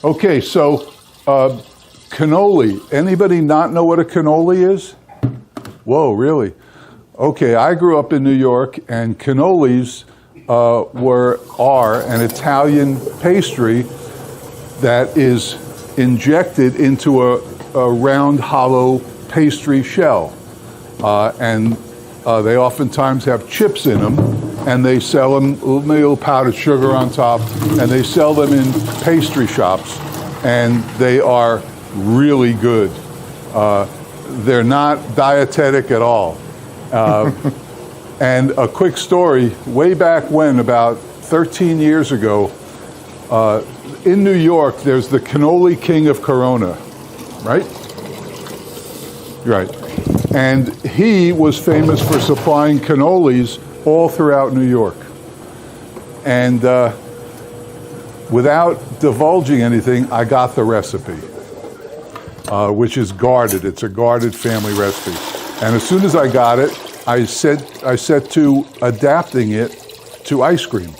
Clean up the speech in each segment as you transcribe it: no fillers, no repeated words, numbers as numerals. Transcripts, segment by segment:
Okay, so cannoli. Anybody not know what a cannoli is? Whoa, really? Okay, I grew up in New York, and cannolis are an Italian pastry that is injected into a round, hollow pastry shell, and they oftentimes have chips in them, and they sell them, a little powdered sugar on top, and they sell them in pastry shops, and they are really good. They're not dietetic at all. And a quick story, way back when, about 13 years ago, in New York, there's the Cannoli King of Corona, right? Right. And he was famous for supplying cannolis all throughout New York. And without divulging anything, I got the recipe, which is guarded. It's a guarded family recipe. And as soon as I got it, I set to adapting it to ice cream.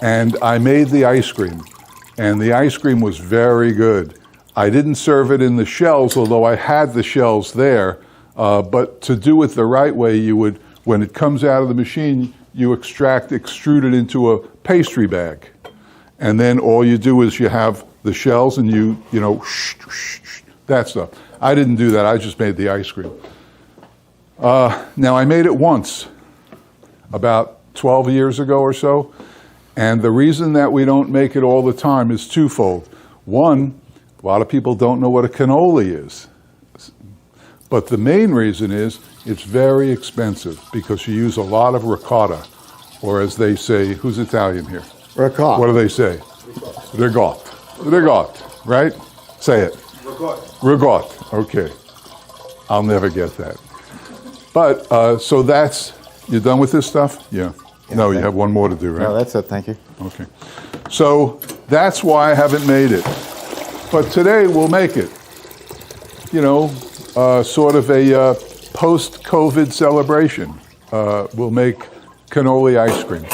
And I made the ice cream. And the ice cream was very good. I didn't serve it in the shells, although I had the shells there. But to do it the right way, you would, when it comes out of the machine, you extrude it into a pastry bag. And then all you do is you have the shells and you know, that stuff. I didn't do that. I just made the ice cream. Now, I made it once, about 12 years ago or so, and the reason that we don't make it all the time is twofold. One, a lot of people don't know what a cannoli is. But the main reason is it's very expensive because you use a lot of ricotta, or as they say, who's Italian here? Ricotta. What do they say? Ricotta. Ricotta, right? Say it. Ricotta. Ricotta, okay. I'll never get that. But, so that's, you're done with this stuff? Yeah. No, you have one more to do, right? No, that's it, thank you. Okay. So that's why I haven't made it. But today we'll make it. You know, sort of a post-COVID celebration. We'll make cannoli ice cream.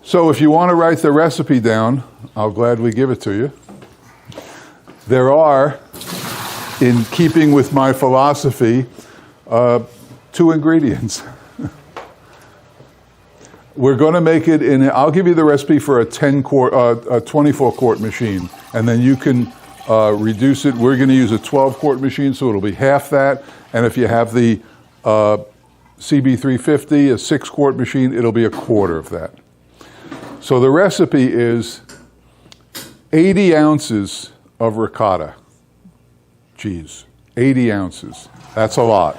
So if you want to write the recipe down, I'll gladly give it to you. There are, in keeping with my philosophy, 2 ingredients. We're going to make it in, I'll give you the recipe for a 24-quart machine, and then you can reduce it. We're going to use a 12-quart machine, so it'll be half that. And if you have the CB350, a 6-quart machine, it'll be a quarter of that. So the recipe is 80 ounces of ricotta cheese. 80 ounces. That's a lot.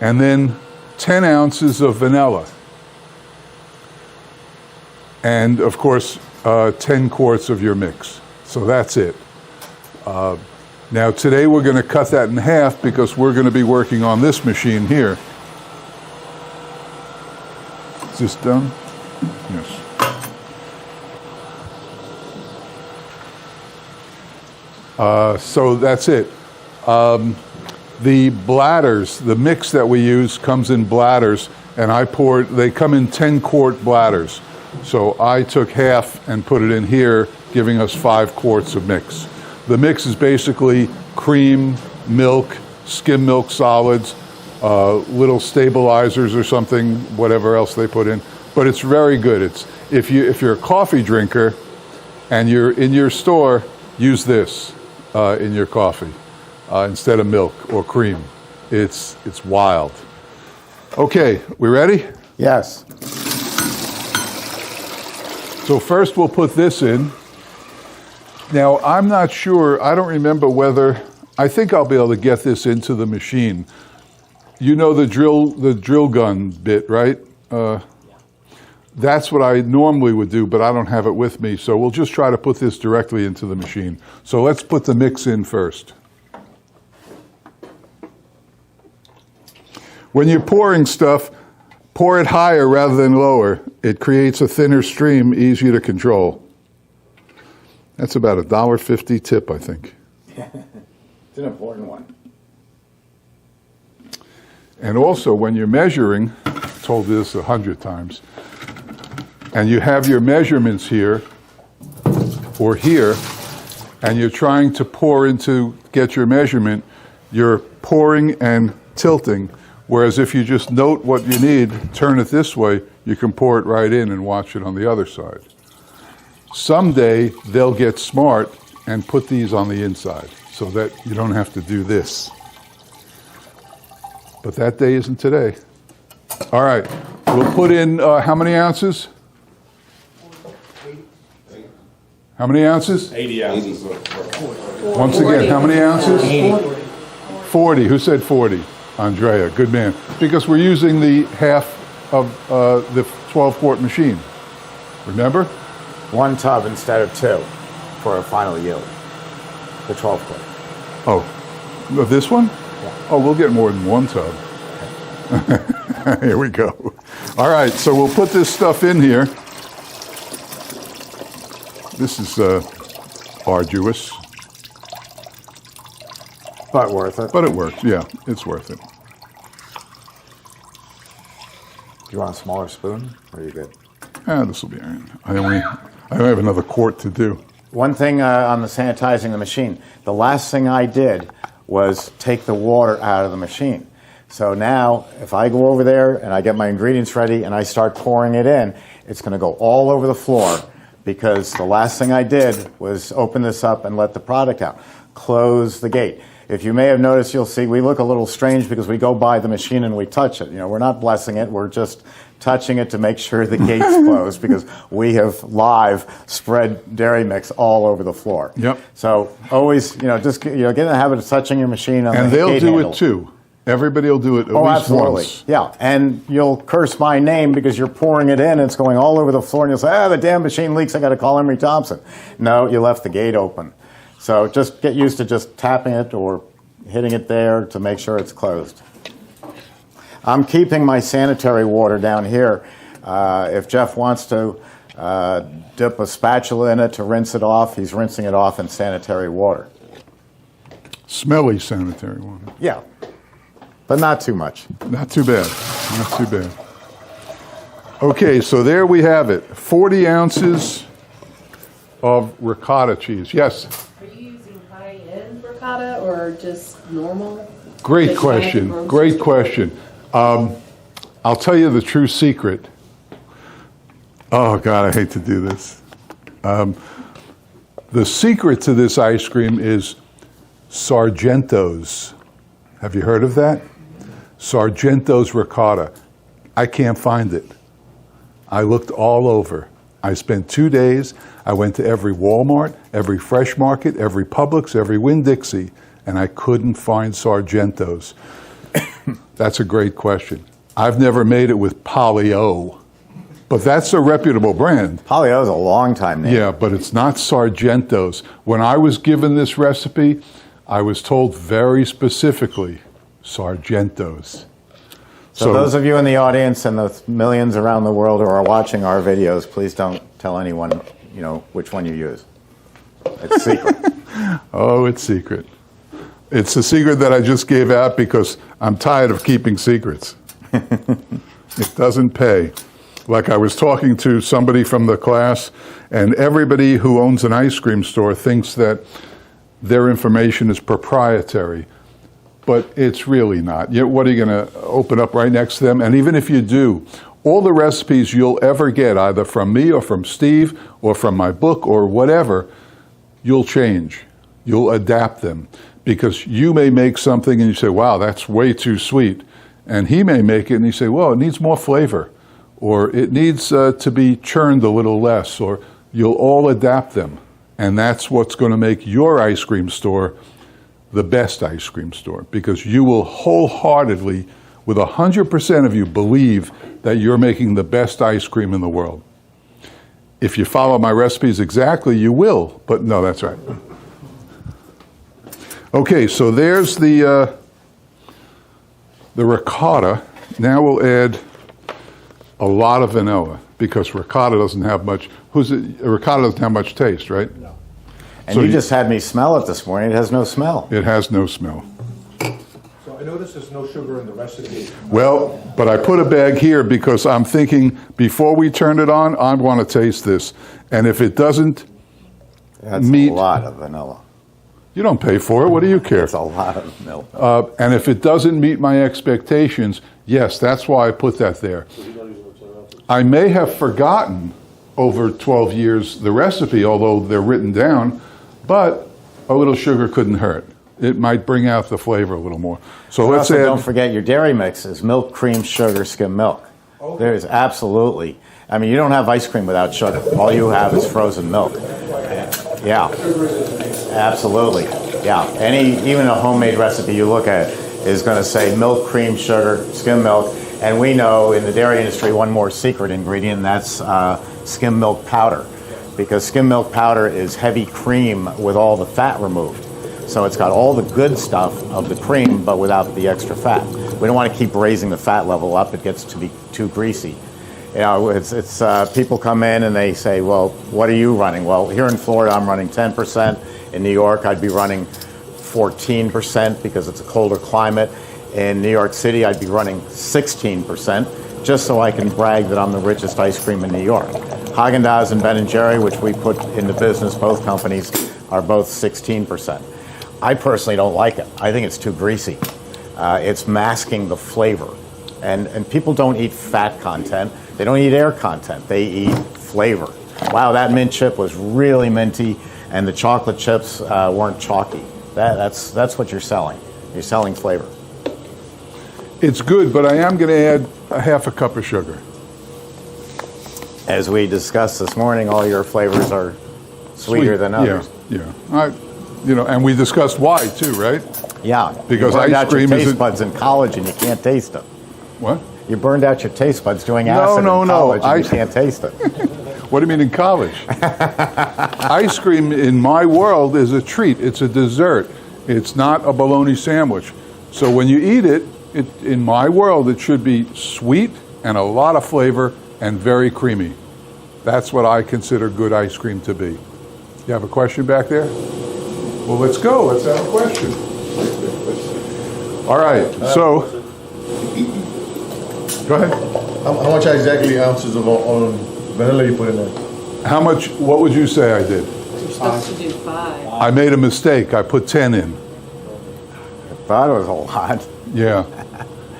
And then 10 ounces of vanilla. And, of course, 10 quarts of your mix. So that's it. Now, today we're going to cut that in half because we're going to be working on this machine here. Is this done? Yes. So that's it. The bladders, the mix that we use comes in bladders, and they come in 10-quart bladders. So I took half and put it in here, giving us 5 quarts of mix. The mix is basically cream, milk, skim milk solids, little stabilizers or something, whatever else they put in. But it's very good. It's if you're a coffee drinker and you're in your store, use this in your coffee. Instead of milk or cream. It's wild. Okay, we ready? Yes. So first we'll put this in. Now, I'm not sure, I don't remember whether, I think I'll be able to get this into the machine. You know the drill gun bit, right? That's what I normally would do, but I don't have it with me, so we'll just try to put this directly into the machine. So let's put the mix in first. When you're pouring stuff, pour it higher rather than lower. It creates a thinner stream, easier to control. That's about a $1.50 tip, I think. It's an important one. And also, when you're measuring, I've told you this 100 times, and you have your measurements here, or here, and you're trying to pour into get your measurement, you're pouring and tilting. Whereas if you just note what you need, turn it this way, you can pour it right in and watch it on the other side. Someday they'll get smart and put these on the inside so that you don't have to do this. But that day isn't today. All right, we'll put in how many ounces? How many ounces? 80 ounces. Once again, how many ounces? 40. Who said 40? Andrea, good man. Because we're using the half of the 12-quart machine. Remember? 1 tub instead of 2 for a final yield. The 12 quart. Oh, this one? Yeah. Oh, we'll get more than 1 tub. Here we go. All right, so we'll put this stuff in here. This is arduous. But worth it. But it works, yeah, it's worth it. Do you want a smaller spoon, or are you good? This will be all right. I only have another quart to do. One thing on the sanitizing the machine, the last thing I did was take the water out of the machine. So now, if I go over there and I get my ingredients ready and I start pouring it in, it's going to go all over the floor because the last thing I did was open this up and let the product out. Close the gate. If you may have noticed, you'll see we look a little strange because we go by the machine and we touch it. You know, we're not blessing it. We're just touching it to make sure the gate's closed because we have live spread dairy mix all over the floor. Yep. So always, just get in the habit of touching your machine on And the they'll gate do handle. it too. Everybody will do it at Oh, least absolutely. once. Yeah, and you'll curse my name because you're pouring it in and it's going all over the floor and you'll say, the damn machine leaks, I got to call Emery Thompson. No, you left the gate open. So just get used to just tapping it or hitting it there to make sure it's closed. I'm keeping my sanitary water down here. If Jeff wants to dip a spatula in it to rinse it off, he's rinsing it off in sanitary water. Smelly sanitary water. Yeah, but not too much. Not too bad. Not too bad. Okay, so there we have it. 40 ounces of ricotta cheese. Yes? Are you using high-end ricotta or just normal? Great Like question. grocery Great store? question. I'll tell you the true secret. Oh, God, I hate to do this. The secret to this ice cream is Sargento's. Have you heard of that? Sargento's ricotta. I can't find it. I looked all over. I spent 2 days. I went to every Walmart, every Fresh Market, every Publix, every Winn-Dixie, and I couldn't find Sargento's. That's a great question. I've never made it with Polly-O, but that's a reputable brand. Polly-O is a long time name. Yeah, but it's not Sargento's. When I was given this recipe, I was told very specifically, Sargento's. So those of you in the audience and the millions around the world who are watching our videos, please don't tell anyone, which one you use. It's secret. Oh, it's secret. It's a secret that I just gave out because I'm tired of keeping secrets. It doesn't pay. Like I was talking to somebody from the class, and everybody who owns an ice cream store thinks that their information is proprietary. But it's really not. What are you going to open up right next to them? And even if you do, all the recipes you'll ever get, either from me or from Steve or from my book or whatever, you'll change. You'll adapt them. Because you may make something and you say, wow, that's way too sweet. And he may make it and you say, well, it needs more flavor. Or it needs to be churned a little less. Or you'll all adapt them. And that's what's going to make your ice cream store the best ice cream store, because you will wholeheartedly, with 100% of you, believe that you're making the best ice cream in the world. If you follow my recipes exactly, you will, but no, that's right. Okay, so there's the ricotta. Now we'll add a lot of vanilla, because ricotta doesn't have much, ricotta doesn't have much taste, right? No. And so you just had me smell it this morning. It has no smell. It has no smell. So I noticed there's no sugar in the recipe. Well, but I put a bag here because I'm thinking before we turn it on, I want to taste this. And if it doesn't That's meet. a lot of vanilla. You don't pay for it. What do you care? It's a lot of milk. And if it doesn't meet my expectations, yes, that's why I put that there. I may have forgotten over 12 years the recipe, although they're written down, but a little sugar couldn't hurt. It might bring out the flavor a little more. So let's also, add. don't forget your dairy mix is milk, cream, sugar, skim milk. There is absolutely. I mean, you don't have ice cream without sugar. All you have is frozen milk. Yeah, absolutely. Yeah, even a homemade recipe you look at is going to say milk, cream, sugar, skim milk. And we know in the dairy industry one more secret ingredient, and that's skim milk powder. Because skim milk powder is heavy cream with all the fat removed. So it's got all the good stuff of the cream, but without the extra fat. We don't want to keep raising the fat level up. It gets to be too greasy. You know, it's people come in and they say, well, what are you running? Well, here in Florida, I'm running 10%. In New York, I'd be running 14% because it's a colder climate. In New York City, I'd be running 16%, just so I can brag that I'm the richest ice cream in New York. Haagen-Dazs and Ben & Jerry, which we put into business, both companies, are both 16%. I personally don't like it. I think it's too greasy. It's masking the flavor. And people don't eat fat content. They don't eat air content. They eat flavor. Wow, that mint chip was really minty, and the chocolate chips weren't chalky. That's what you're selling. You're selling flavor. It's good, but I am going to add a half a cup of sugar. As we discussed this morning, all your flavors are sweeter than others. Yeah. And we discussed why too, right? Yeah. Because you burned ice out cream your taste isn't. buds in college and you can't taste them. What? You burned out your taste buds doing acid in college and you can't taste it. What do you mean in college? Ice cream in my world is a treat. It's a dessert. It's not a bologna sandwich. So when you eat it, in my world, it should be sweet and a lot of flavor and very creamy. That's what I consider good ice cream to be. You have a question back there? Well, let's go. Let's have a question. All right. So, go ahead. How much exactly ounces of vanilla you put in there? How much? What would you say I did? You're supposed to do 5. I made a mistake. I put 10 in. I thought it was a lot. Yeah,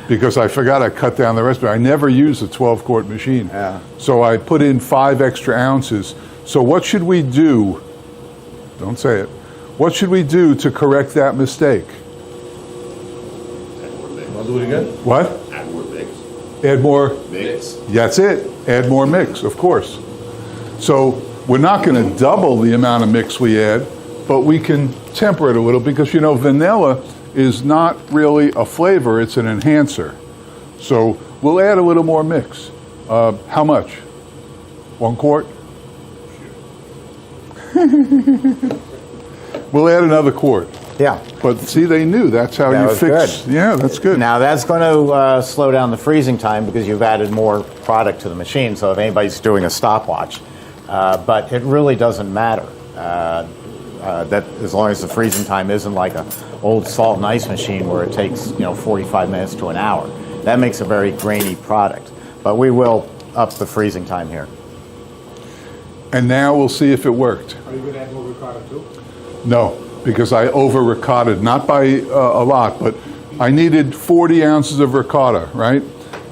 because I forgot I cut down the recipe. I never use a 12-quart machine. Yeah. So I put in 5 extra ounces. So what should we do? Don't say it. What should we do to correct that mistake? I'll do it again. What? Add more mix. Add more? Mix. That's it. Add more mix, of course. So we're not going to double the amount of mix we add, but we can temper it a little because, vanilla is not really a flavor, it's an enhancer. So we'll add a little more mix. How much? 1 quart? We'll add another quart. Yeah. But see, they knew that's how That you was fix. good. Yeah, that's good. Now that's going to slow down the freezing time because you've added more product to the machine. So if anybody's doing a stopwatch, but it really doesn't matter. That as long as the freezing time isn't like a old salt and ice machine where it takes 45 minutes to an hour. That makes a very grainy product. But we will up the freezing time here. And now we'll see if it worked. Are you going to add more ricotta too? No, because I over ricottaed, not by a lot, but I needed 40 ounces of ricotta, right?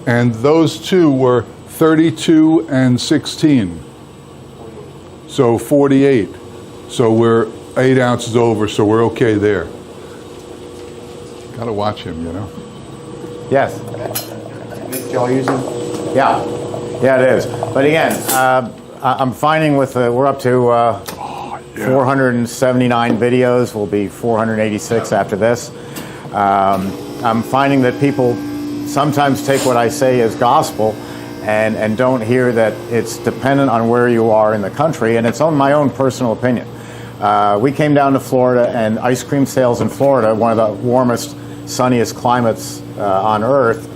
And those two were 32 and 16. So 48. So we're 8 ounces over, so we're okay there. Got to watch him, Yes. Y'all using? Yeah. Yeah, it is. But again, I'm finding we're up to 479 videos. We'll be 486 after this. I'm finding that people sometimes take what I say as gospel and don't hear that it's dependent on where you are in the country, and it's on my own personal opinion. We came down to Florida, and ice cream sales in Florida, one of the warmest, sunniest climates on Earth,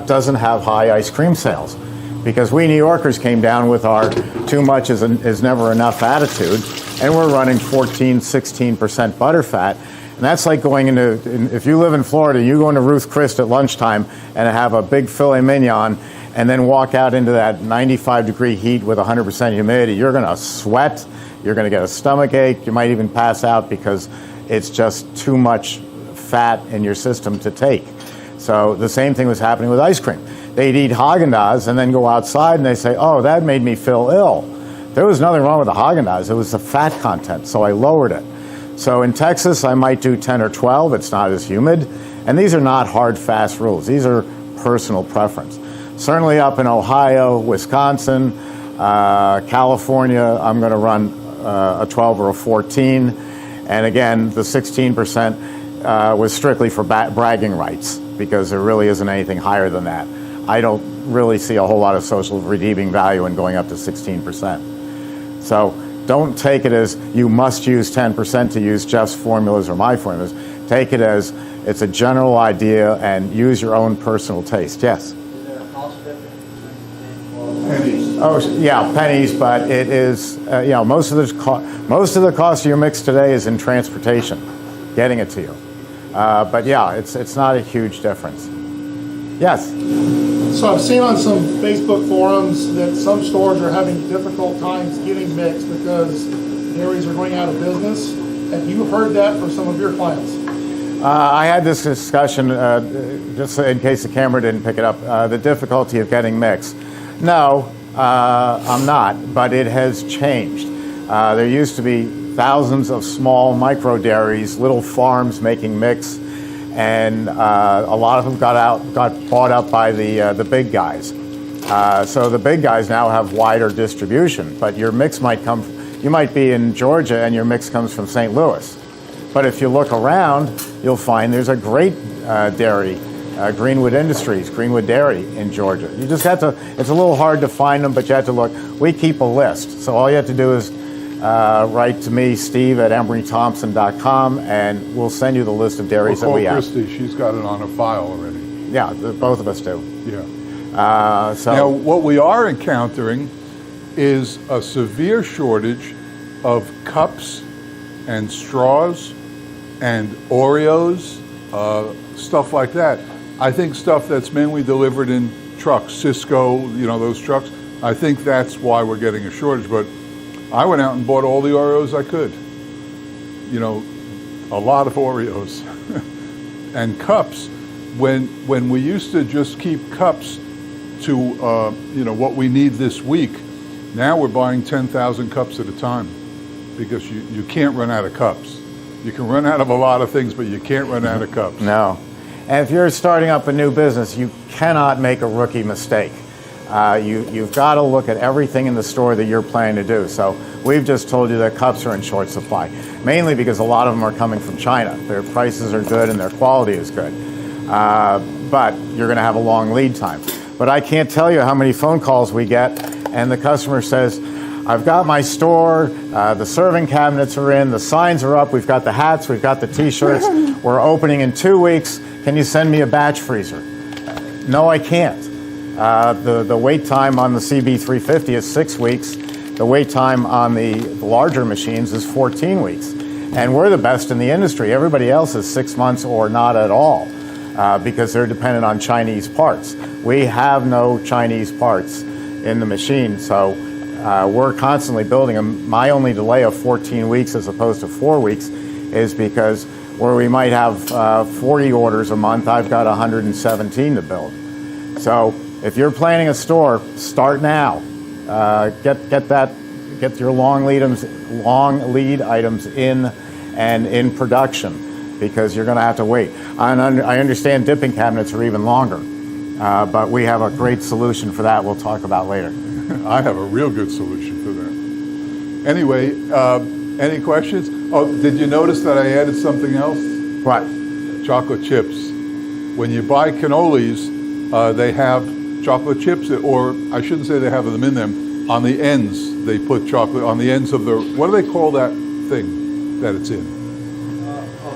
doesn't have high ice cream sales. Because we New Yorkers came down with our too much is never enough attitude, and we're running 14, 16% butterfat. And that's like going if you live in Florida, you go into Ruth Chris at lunchtime and have a big filet mignon, and then walk out into that 95-degree heat with 100% humidity. You're going to sweat. You're going to get a stomach ache. You might even pass out because it's just too much fat in your system to take. So the same thing was happening with ice cream. They'd eat Haagen-Dazs and then go outside and they say, oh, that made me feel ill. There was nothing wrong with the Haagen-Dazs. It was the fat content, so I lowered it. So in Texas, I might do 10 or 12. It's not as humid. And these are not hard, fast rules. These are personal preference. Certainly up in Ohio, Wisconsin, California, I'm going to run a 12 or a 14. And again, the 16% was strictly for bragging rights because there really isn't anything higher than that. I don't really see a whole lot of social redeeming value in going up to 16%. So don't take it as you must use 10% to use Jeff's formulas or my formulas. Take it as it's a general idea and use your own personal taste. Yes? Is there a cost difference between Pennies. Oh, yeah, pennies, but it is, most of the cost of your mix today is in transportation, getting it to you. But yeah, it's not a huge difference. Yes? So I've seen on some Facebook forums that some stores are having difficult times getting mix because dairies are going out of business. Have you heard that from some of your clients? I had this discussion, just in case the camera didn't pick it up, the difficulty of getting mix. No, I'm not, but it has changed. There used to be thousands of small micro dairies, little farms making mix, and a lot of them got bought up by the big guys. So the big guys now have wider distribution, but your mix you might be in Georgia and your mix comes from St. Louis. But if you look around, you'll find there's a great dairy, Greenwood Industries, Greenwood Dairy in Georgia. You just have to, it's a little hard to find them, but you have to look. We keep a list. So all you have to do is write to me, Steve, at emerythompson.com, and we'll send you the list of dairies that we have. Christy, she's got it on her file already. Yeah, both of us do. Yeah. So Now, what we are encountering is a severe shortage of cups and straws and Oreos, stuff like that. I think stuff that's mainly delivered in trucks, Cisco, those trucks. I think that's why we're getting a shortage. But I went out and bought all the Oreos I could. A lot of Oreos. And cups, when we used to just keep cups to what we need this week, now we're buying 10,000 cups at a time because you can't run out of cups. You can run out of a lot of things, but you can't run out of cups. no. And if you're starting up a new business, you cannot make a rookie mistake. You've got to look at everything in the store that you're planning to do. So we've just told you that cups are in short supply, mainly because a lot of them are coming from China. Their prices are good and their quality is good. But you're going to have a long lead time. But I can't tell you how many phone calls we get, and the customer says, I've got my store, the serving cabinets are in, the signs are up, we've got the hats, we've got the t-shirts, we're opening in 2 weeks, can you send me a batch freezer? No, I can't. The wait time on the CB350 is 6 weeks. The wait time on the larger machines is 14 weeks. And we're the best in the industry. Everybody else is 6 months or not at all because they're dependent on Chinese parts. We have no Chinese parts in the machine, so we're constantly building them. My only delay of 14 weeks as opposed to 4 weeks is because where we might have 40 orders a month, I've got 117 to build. So if you're planning a store, start now. Get your long lead items in and in production because you're going to have to wait. I understand dipping cabinets are even longer, but we have a great solution for that we'll talk about later. I have a real good solution for that. Anyway, any questions? Oh, did you notice that I added something else? What? Chocolate chips. When you buy cannolis, they have chocolate chips, or I shouldn't say they have them in them. On the ends, they put chocolate, on the ends of the, what do they call that thing that it's in?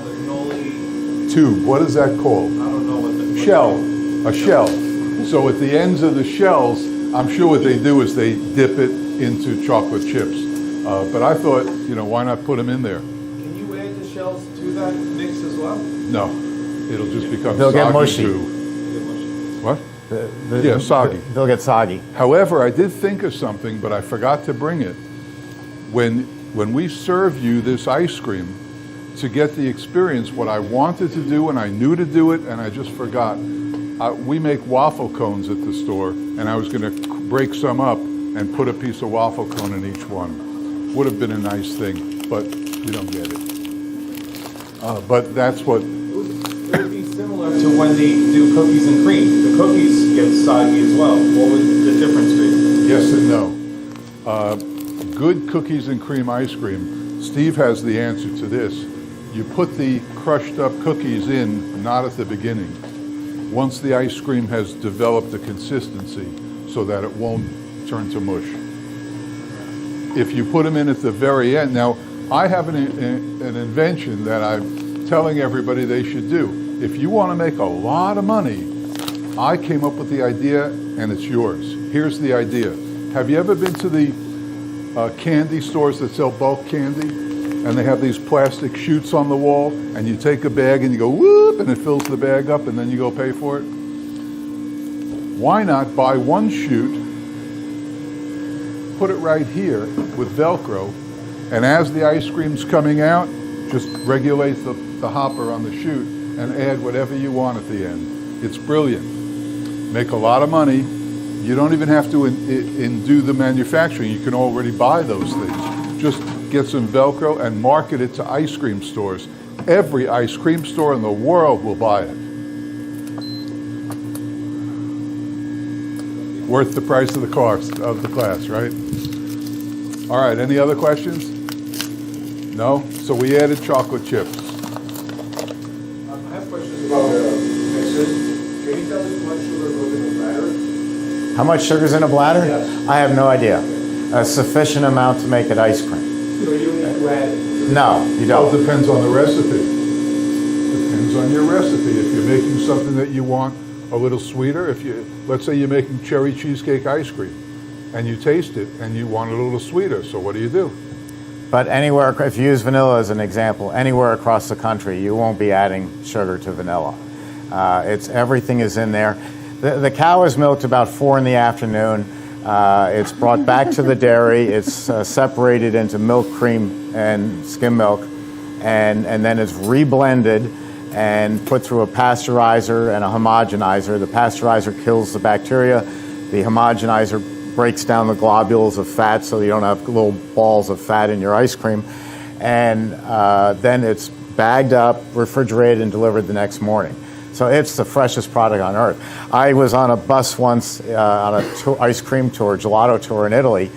the cannoli Tube. What is that called? I don't know what the Shell. A shell. So at the ends of the shells, I'm sure what they do is they dip it into chocolate chips. But I thought, why not put them in there? Can you add the shells to that mix as well? No, it'll just become They'll soggy get mushy. too. What? Yeah, soggy. They'll get soggy. However, I did think of something, but I forgot to bring it. When when we serve you this ice cream, to get the experience, what I wanted to do and I knew to do it and I just forgot. We make waffle cones at the store, and I was going to break some up and put a piece of waffle cone in each one. Would have been a nice thing, but you don't get it. But that's what. It would be similar to when they do cookies and cream. The cookies get soggy as well. What would the difference be? Yes and no. Good cookies and cream ice cream. Steve has the answer to this. You put the crushed up cookies in, not at the beginning. Once the ice cream has developed a consistency so that it won't turn to mush. If you put them in at the very end, now I have an invention that I'm telling everybody they should do. If you want to make a lot of money, I came up with the idea and it's yours. Here's the idea. Have you ever been to the candy stores that sell bulk candy? And they have these plastic chutes on the wall, and you take a bag and you go whoop, and it fills the bag up, and then you go pay for it? Why not buy one chute, put it right here with Velcro, and as the ice cream's coming out, just regulate the hopper on the chute and add whatever you want at the end. It's brilliant. Make a lot of money. You don't even have to do the manufacturing. You can already buy those things. Just get some Velcro and market it to ice cream stores. Every ice cream store in the world will buy it. Worth the price of the cost of the class, right? All right, any other questions? No? So we added chocolate chips. I have questions about mixes. Can you tell me how much sugar goes in a bladder? How much sugar's in a bladder? Yes. I have no idea. A sufficient amount to make it ice cream. So you need to add it? No, you Well, it don't. depends on the recipe. Depends on your recipe. If you're making something that you want a little sweeter, let's say you're making cherry cheesecake ice cream, and you taste it and you want it a little sweeter, so what do? But anywhere, if you use vanilla as an example, anywhere across the country, you won't be adding sugar to vanilla. Everything is in there. The cow is milked about 4 in the afternoon. It's brought back to the dairy. It's separated into milk, cream, and skim milk, and then it's reblended and put through a pasteurizer and a homogenizer. The pasteurizer kills the bacteria. The homogenizer breaks down the globules of fat so you don't have little balls of fat in your ice cream. And then it's bagged up, refrigerated, and delivered the next morning. So it's the freshest product on earth. I was on a bus once on an ice cream tour, gelato tour in Italy,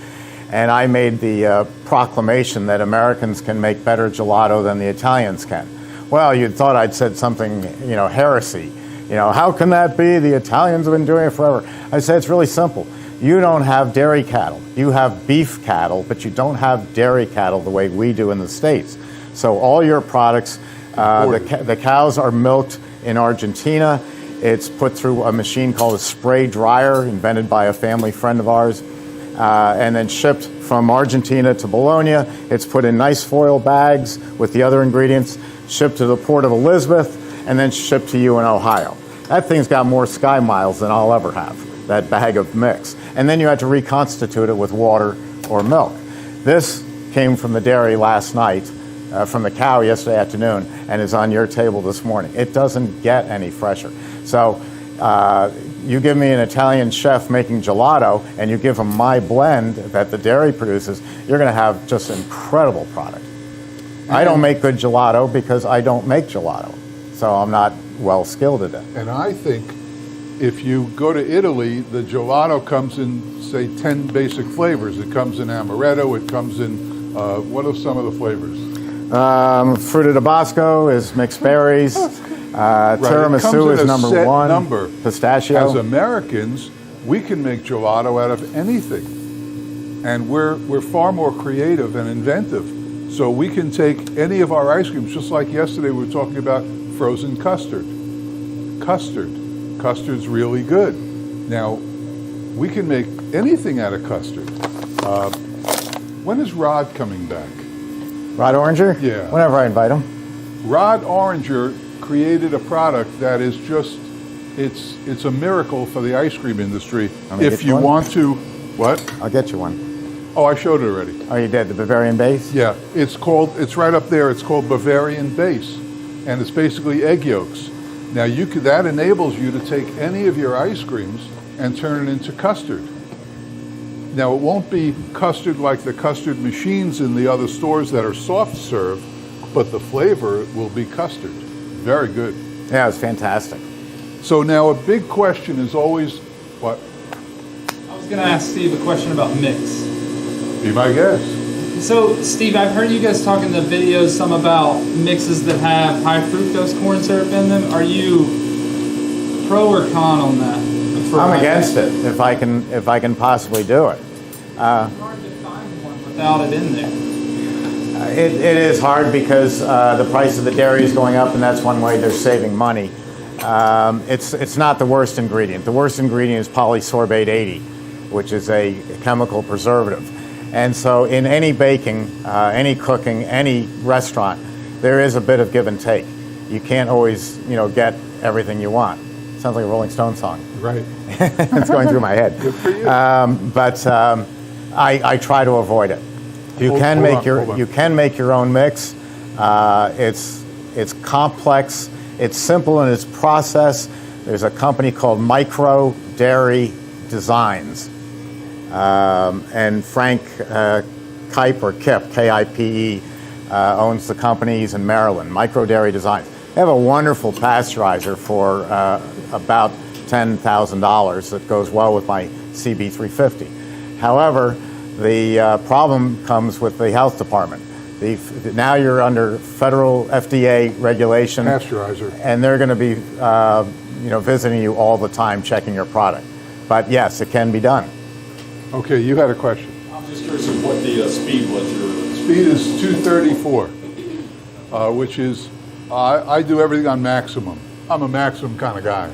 and I made the proclamation that Americans can make better gelato than the Italians can. Well, you'd thought I'd said something, heresy. How can that be? The Italians have been doing it forever. I said, it's really simple. You don't have dairy cattle. You have beef cattle, but you don't have dairy cattle the way we do in the States. So all your products, the cows are milked in Argentina. It's put through a machine called a spray dryer, invented by a family friend of ours, and then shipped from Argentina to Bologna. It's put in nice foil bags with the other ingredients, shipped to the port of Elizabeth, and then shipped to you in Ohio. That thing's got more sky miles than I'll ever have, that bag of mix. And then you had to reconstitute it with water or milk. This came from the dairy last night, from the cow yesterday afternoon, and is on your table this morning. It doesn't get any fresher. So you give me an Italian chef making gelato, and you give him my blend that the dairy produces, you're going to have just an incredible product. I don't make good gelato because I don't make gelato, so I'm not well skilled at it. And I think if you go to Italy, the gelato comes in, say, 10 basic flavors. It comes in amaretto, it comes in, what are some of the flavors? Fruta de Bosco is mixed berries. Tiramisu is number one. Number. Pistachio. As Americans, we can make gelato out of anything. And we're far more creative and inventive. So we can take any of our ice creams, just like yesterday we were talking about frozen custard. Custard's really good. Now, we can make anything out of custard. When is Rod coming back? Rod Oranger? Yeah. Whenever I invite him. Rod Oranger created a product that is just, it's a miracle for the ice cream industry. Let me If get you one. want to, what? I'll get you one. Oh, I showed it already. Oh, you did, the Bavarian base? Yeah, it's right up there. It's called Bavarian Base, and it's basically egg yolks. Now that enables you to take any of your ice creams and turn it into custard. Now it won't be custard like the custard machines in the other stores that are soft serve, but the flavor will be custard. Very good. Yeah, it's fantastic. So now a big question is always, what? I was going to ask Steve a question about mix. Be my guest. So, Steve, I've heard you guys talk in the videos some about mixes that have high fructose corn syrup in them. Are you pro or con on that? I'm against it if I can possibly do it. It's hard to find one without it in there. It is hard because the price of the dairy is going up, and that's one way they're saving money. It's not the worst ingredient. The worst ingredient is polysorbate 80, which is a chemical preservative. And so in any baking, any cooking, any restaurant, there is a bit of give and take. You can't always, get everything you want. Sounds like a Rolling Stone song. Right. It's going through my head. Good for you. But I try to avoid it. You can make your own mix. It's complex. It's simple in its process. There's a company called Micro Dairy Designs. And Frank Kipe, or Kip, K-I-P-E, owns the company. He's in Maryland, Micro Dairy Designs. They have a wonderful pasteurizer for about $10,000 that goes well with my CB350. However, the problem comes with the health department. Now you're under federal FDA regulation. Pasteurizer. And they're going to be visiting you all the time, checking your product. But yes, it can be done. Okay, you had a question. I'm just curious of what the speed was. Speed is 234, which is, I do everything on maximum. I'm a maximum kind of guy.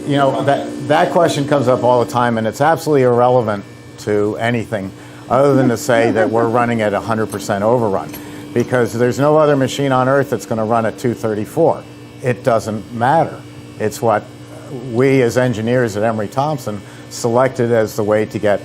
That question comes up all the time, and it's absolutely irrelevant to anything other than to say that we're running at 100% overrun, because there's no other machine on earth that's going to run at 234. It doesn't matter. It's what we as engineers at Emery Thompson selected as the way to get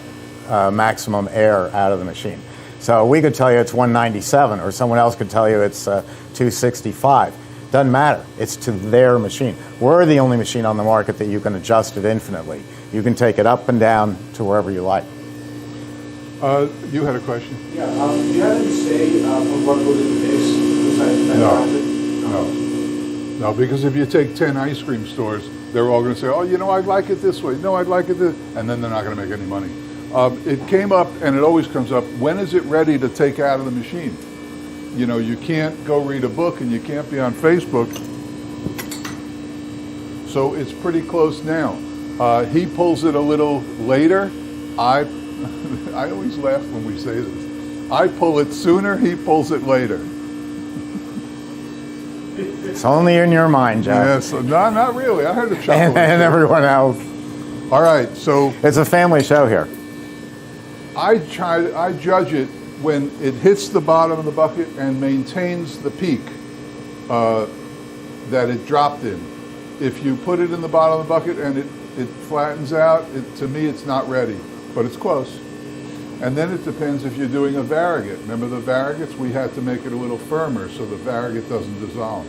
maximum air out of the machine. So we could tell you it's 197, or someone else could tell you it's 265. Doesn't matter. It's to their machine. We're the only machine on the market that you can adjust it infinitely. You can take it up and down to wherever you like. You had a question? Yeah, do you have any say on what goes in the mix besides No, because if you take 10 ice cream stores, they're all going to say, oh, I'd like it this way. No, I'd like it this, and then they're not going to make any money. It came up, and it always comes up, when is it ready to take out of the machine? You can't go read a book, and you can't be on Facebook. So it's pretty close now. He pulls it a little later. I always laugh when we say this. I pull it sooner, he pulls it later. It's only in your mind, Jeff. Yes, no, not really. I heard a chuckle. and everyone else. All right, so It's a family show here. I judge it when it hits the bottom of the bucket and maintains the peak that it dropped in. If you put it in the bottom of the bucket and it flattens out, to me it's not ready, but it's close. And then it depends if you're doing a variegate. Remember the variegates? We had to make it a little firmer so the variegate doesn't dissolve.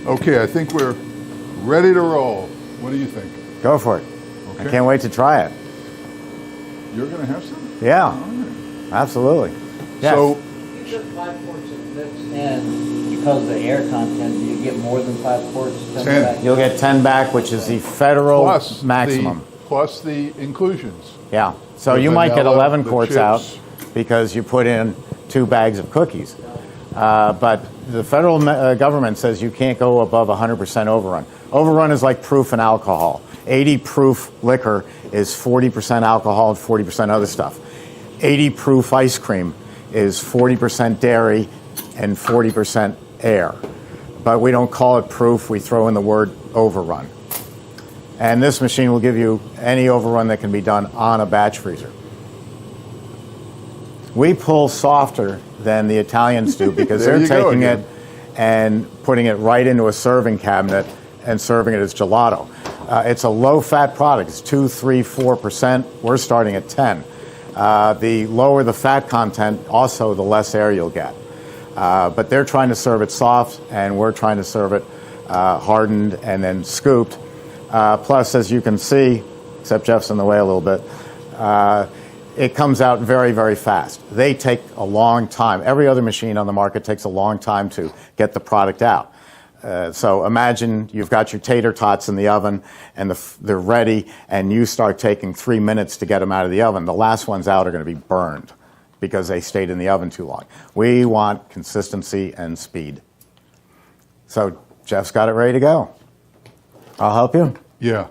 Okay, I think we're ready to roll. What do you think? Go for it. Okay. I can't wait to try it. You're going to have some? Yeah, All right. absolutely. Yes. So, You put 5 quarts of mix in because of the air content. Do you get more than 5 quarts? 10. Back? You'll get 10 back, which is the federal plus maximum. Plus the inclusions. Yeah. So The you might get vanilla, 11 the quarts chips. out because you put in 2 bags of cookies. But the federal government says you can't go above 100% overrun. Overrun is like proof in alcohol. 80 proof liquor is 40% alcohol and 40% other stuff. 80 proof ice cream is 40% dairy and 40% air. But we don't call it proof, we throw in the word overrun. And this machine will give you any overrun that can be done on a batch freezer. We pull softer than the Italians do because There they're you go taking again. it and putting it right into a serving cabinet and serving it as gelato. It's a low-fat product. It's 2, 3, 4%. We're starting at 10. The lower the fat content, also the less air you'll get. But they're trying to serve it soft, and we're trying to serve it hardened and then scooped. Plus, as you can see, except Jeff's in the way a little bit, it comes out very, very fast. They take a long time. Every other machine on the market takes a long time to get the product out. So imagine you've got your tater tots in the oven and they're ready, and you start taking 3 minutes to get them out of the oven. The last ones out are going to be burned because they stayed in the oven too long. We want consistency and speed. So Jeff's got it ready to go. I'll help you? Yeah.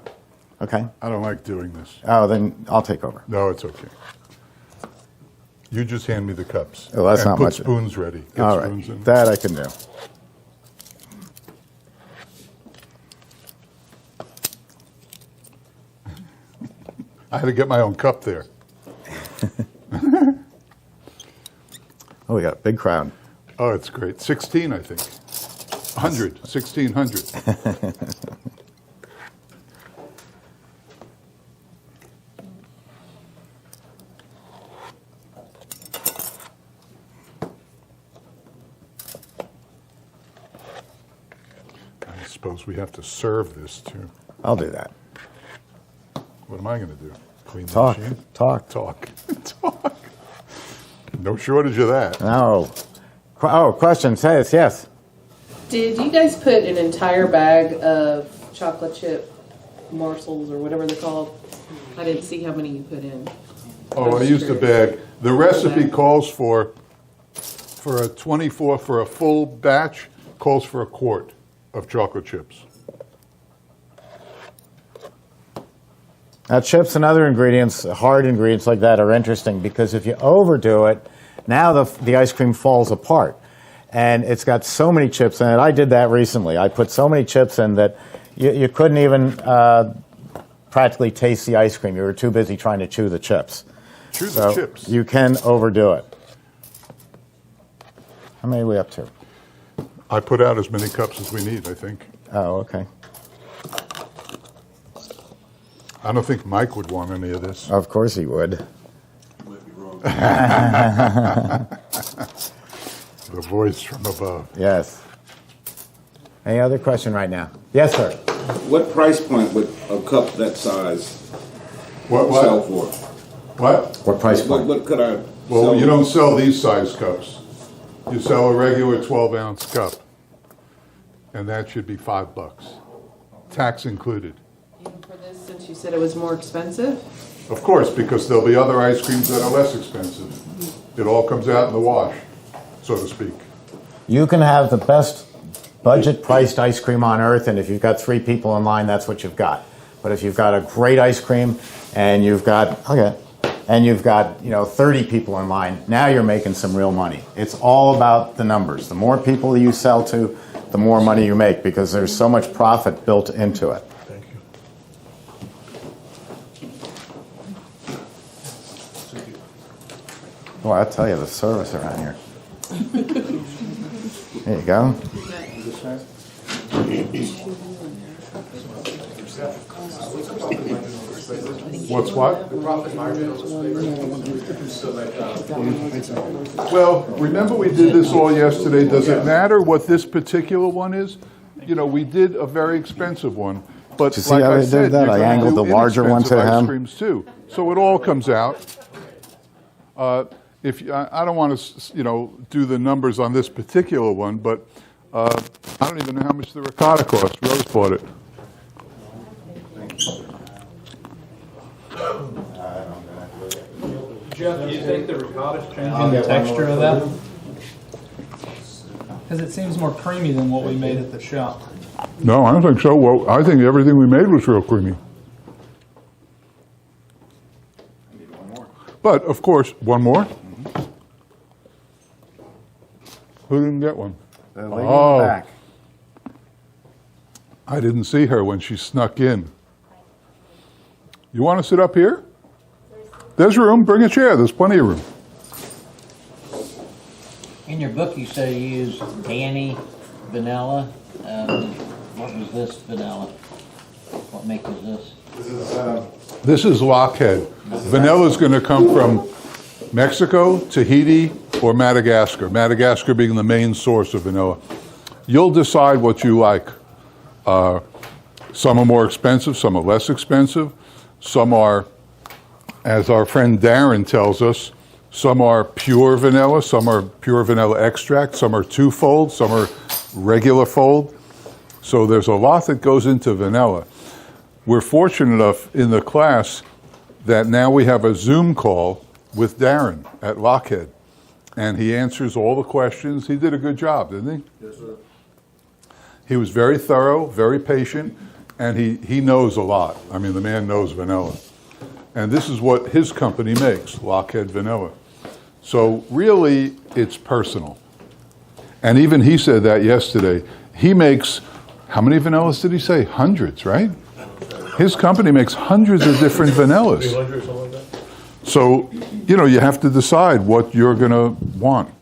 Okay. I don't like doing this. Oh, then I'll take over. No, it's okay. You just hand me the cups. Oh, that's and not put much. spoons ready. Get All right. spoons in. That I can do. I had to get my own cup there. Oh, we got a big crowd. Oh, it's great. 16, I think. 100. 1,600. I suppose we have to serve this too. I'll do that. What am I going to do? Clean the Talk. machine? Talk. Talk. Talk. No shortage of that. No. Oh, question says yes. Did you guys put an entire bag of chocolate chip morsels or whatever they're called? I didn't see how many you put in. Oh, I used a bag. The recipe calls for a 24, for a full batch, calls for a quart of chocolate chips. Now, chips and other ingredients, hard ingredients like that, are interesting because if you overdo it, now the ice cream falls apart. And it's got so many chips in it. I did that recently. I put so many chips in that you couldn't even practically taste the ice cream. You were too busy trying to chew the chips. Chew the chips. You can overdo it. How many are we up to? I put out as many cups as we need, I think. Oh, okay. I don't think Mike would want any of this. Of course he would. You might be wrong. The voice from above. Yes. Any other question right now? Yes, sir. What price point would a cup that size What? sell for? What? What price point? What could I Well, sell? you don't sell these size cups. You sell a regular 12-ounce cup, and that should be $5, tax included. Even for this, since you said it was more expensive? Of course, because there'll be other ice creams that are less expensive. It all comes out in the wash, so to speak. You can have the best budget-priced ice cream on earth, and if you've got 3 people in line, that's what you've got. But if you've got a great ice cream and you've got 30 people in line, now you're making some real money. It's all about the numbers. The more people you sell to, the more money you make because there's so much profit built into it. Thank you. Well, I'll tell you, the service around here. There you go. What's what? The profit margin was so that Well, remember we did this all yesterday. Does it matter what this particular one is? You know, we did a very expensive one, but Did you see like how I I did said, that? you're I gonna angled do the larger one to inexpensive ice him. creams too, so it all comes out. I don't want to, do the numbers on this particular one, but I don't even know how much the ricotta cost. Rose bought it. Jeff, do you think the ricotta's changing the texture of that? Because it seems more creamy than what we made at the shop. No, I don't think so. Well, I think everything we made was real creamy. But of course, one more. Who didn't get one? The lady in the back. I didn't see her when she snuck in. You want to sit up here? There's room. Bring a chair. There's plenty of room. In your book, you say you use Danny vanilla. What was this vanilla? What make is this? This is Lockhead. Vanilla is going to come from Mexico, Tahiti, or Madagascar. Madagascar being the main source of vanilla. You'll decide what you like. Some are more expensive, some are less expensive. Some are, as our friend Darren tells us, some are pure vanilla, some are pure vanilla extract, some are two-fold, some are regular fold. So there's a lot that goes into vanilla. We're fortunate enough in the class that now we have a Zoom call with Darren at Lockhead. And he answers all the questions. He did a good job, didn't he? Yes, sir. He was very thorough, very patient, and he knows a lot. I mean, the man knows vanilla. And this is what his company makes, Lockhead Vanilla. So really, it's personal. And even he said that yesterday. He makes, how many vanillas did he say? Hundreds, right? His company makes hundreds of different vanillas. 300 or something like that. So, you know, you have to decide what you're going to want.